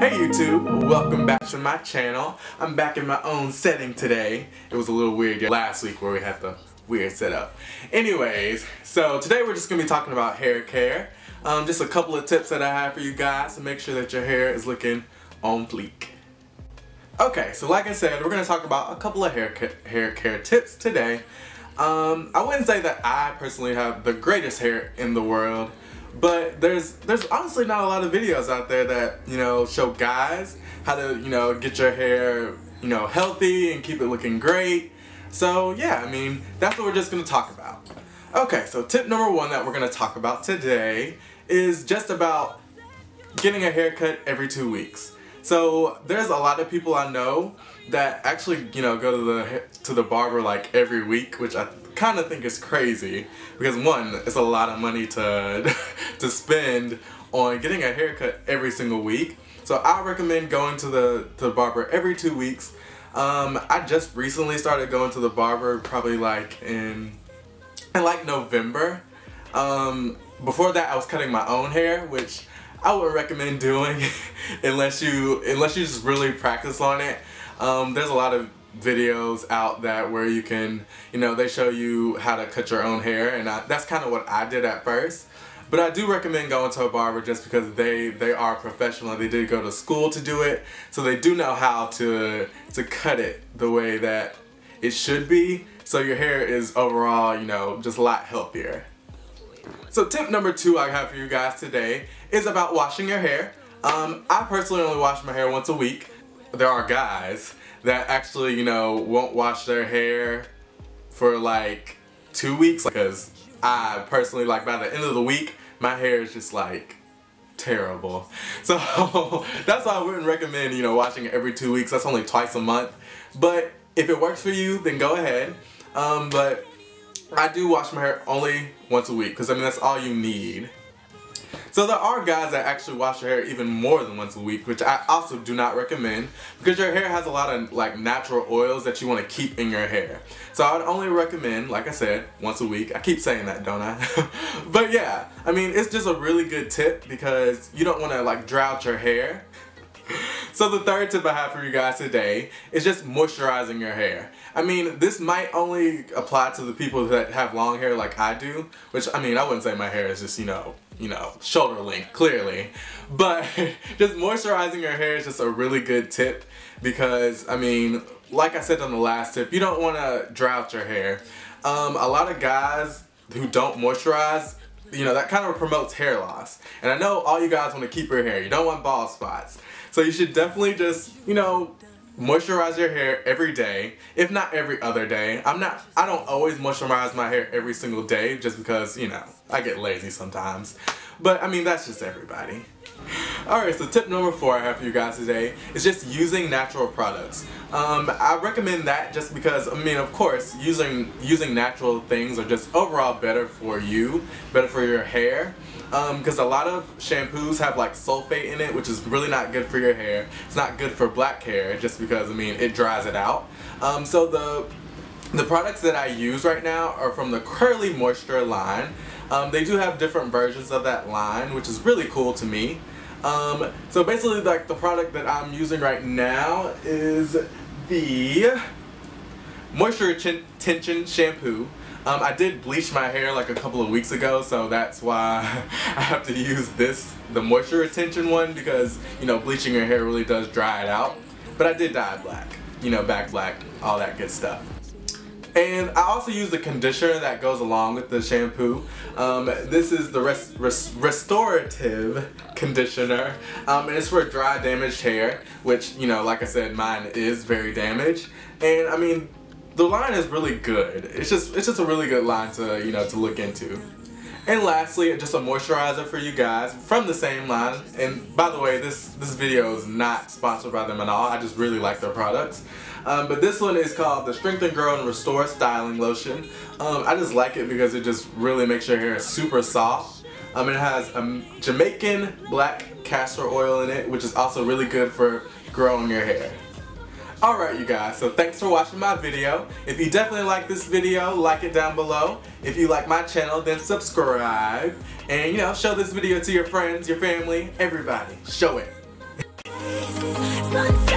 Hey YouTube, welcome back to my channel. I'm back in my own setting today. It was a little weird last week where we had the weird setup. Anyways, so today we're just going to be talking about hair care. Just a couple of tips that I have for you guys to make sure that your hair is looking on fleek. Okay, so like I said, we're going to talk about a couple of hair care tips today. I wouldn't say that I personally have the greatest hair in the world, but there's honestly not a lot of videos out there that, show guys how to, get your hair, healthy and keep it looking great. So yeah, I mean, that's what we're just going to talk about. Okay, so tip number one that we're going to talk about today is just about getting a haircut every 2 weeks. So there's a lot of people I know that actually, go to the barber like every week, which I kind of think is crazy because one, it's a lot of money to spend on getting a haircut every single week. So I recommend going to the barber every 2 weeks. I just recently started going to the barber probably like in November. Before that I was cutting my own hair, which I would recommend doing unless you just really practice on it. There's a lot of videos out that where you can, they show you how to cut your own hair, and that's kind of what I did at first. But I do recommend going to a barber just because they are professional. They did go to school to do it, so they do know how to cut it the way that it should be, so your hair is overall, just a lot healthier. So tip number two I have for you guys today is about washing your hair. I personally only wash my hair once a week. There are guys that actually, won't wash their hair for like 2 weeks because I personally, like, by the end of the week, my hair is just like terrible. So that's why I wouldn't recommend, washing it every 2 weeks. That's only twice a month. But if it works for you, then go ahead. But I do wash my hair only once a week because, that's all you need. So there are guys that actually wash their hair even more than once a week, which I also do not recommend because your hair has a lot of like natural oils that you want to keep in your hair. So I would only recommend, like I said, once a week. I keep saying that, don't I? But yeah, it's just a really good tip because you don't want to like dry out your hair. So the third tip I have for you guys today is just moisturizing your hair. This might only apply to the people that have long hair like I do, which I wouldn't say my hair is just, shoulder length, clearly. But just moisturizing your hair is just a really good tip because, like I said on the last tip, you don't want to dry out your hair. A lot of guys who don't moisturize, that kind of promotes hair loss. And I know all you guys want to keep your hair. You don't want bald spots. So you should definitely just, moisturize your hair every day, if not every other day. I don't always moisturize my hair every single day just because, I get lazy sometimes. But that's just everybody. Alright, so tip number 4 I have for you guys today is just using natural products. I recommend that just because, of course, using natural things are just overall better for you, better for your hair. Because a lot of shampoos have like sulfate in it, which is really not good for your hair. It's not good for black hair just because, it dries it out. So the products that I use right now are from the Curly Moisture line. They do have different versions of that line, which is really cool to me. So basically, like, the product that I'm using right now is the Moisture Retention Shampoo. I did bleach my hair like a couple of weeks ago, so that's why I have to use the moisture retention one, because, bleaching your hair really does dry it out. But I did dye it black, back black, all that good stuff. And I also use the conditioner that goes along with the shampoo. This is the restorative conditioner, and it's for dry, damaged hair, which, like I said, mine is very damaged. And the line is really good. It's just a really good line to, to look into. And lastly, just a moisturizer for you guys from the same line. And by the way, this video is not sponsored by them at all. I just really like their products. But this one is called the Strengthen, Grow, and Restore Styling Lotion. I just like it because it just really makes your hair super soft. It has Jamaican black castor oil in it, which is also really good for growing your hair. Alright you guys, so thanks for watching my video. If you definitely like this video, like it down below. If you like my channel, then subscribe. And show this video to your friends, your family, everybody. Show it. Sunset.